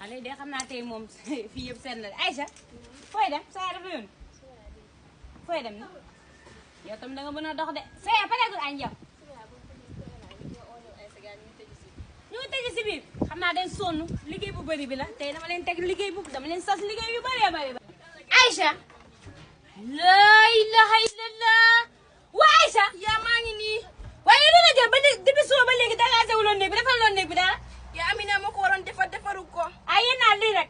léegi de xam naa tey moom fii yëpp seen la Aïcha fooy dem saa dafa yoon fooy dem ni yow tam da nga mën a dox de saa pareegul añ yow ñu ngi tëj si biir xam naa dañ sonn liggéey bu bëri bi la tey dama leen teg liggéey bu dama leen sas liggéey yu bëree bëri ba Aïcha laa ilaha illallah waa Aïcha yaa maa ngi nii waaye lu la jël ba depuis suba ba léegi dagaase wuloon néeg bi defal loon néeg bi dara yaa Amina ma ko waroon defaru ko ay yéen naa lii rek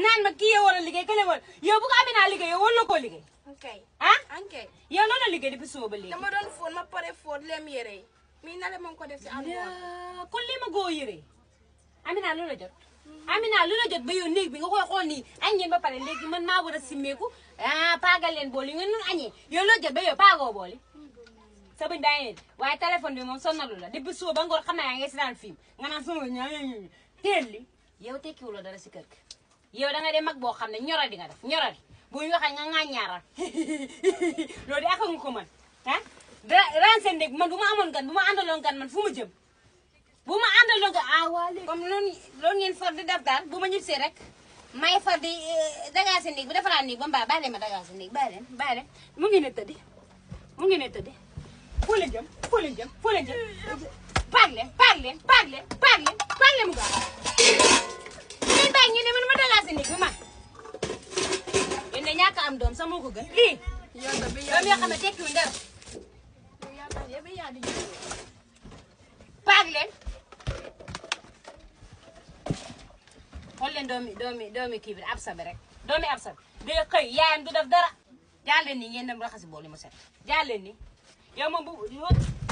naan ma kii yow war a liggéey kële war yow bu ko Amina liggéey yow war na koo liggéey okay ah okay yow loolu la liggéey depuis suba ba léegi dama doon fóot ma pare fóot lem yére yi mi na le mo ko def si àndoon kon lii ma góo yére Amina lu la jot Amina lu la jot ba yow néeg bi nga koy xool nii añ ngeen ba pare léegi man maa war a simmeeku paagal leen bool yi ngeen nun añee yow loo jot ba yow paagoo bool yi sa bëñ daa yéen waaye téléphone bi moom sonnalu la depuis suba ba ngoor xam naa yaa ngi si daan film nga naan sama ñaa teel li yow tekkiwuloo dara si kër gi yow da nga dem mag boo xam ne ñoradi nga def ñoradi bu ñu waxee nga ŋaa ñaaral loolu de ak nga ko man ah rense ndég man bu ma amoon gan bu ma àndaloon gan man fu ma jëm bu ma àndaloon gan waa léegi comme loolu ngeen far di def daal bu ma ñibbisee rek may far di dagaase ndég bi defaraat néeg ba mbaa bàyyi leen ma dagaase ndég bàyyi leen mu ngi ne tëddi mu ngi ne tëddi foo leen jëm foo leen jëm foo leen jëm paag leen mu gaaw ngeen bàyyi ñu ne man ma dagaase néeg bi man yéen de ñàkk am doom sax moo ko gën lii doom yoo xam ne tekkiwuñ dara paag leen xool leen doomi kii bi ab sabi rek doomi ab sabi day xëy yaayam du def dara jaar leen nii ngeen dem raxasi bool yi mu set jaar leen nii yow moom bu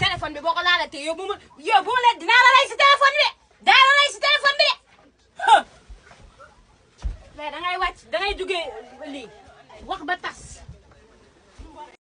téléphone bi boo ko laalatee yow bu ma leen dinaa la rey si téléphone bi de daa la rey si téléphone bi de mais dangay wàcc dangay jugee lii wax ba tas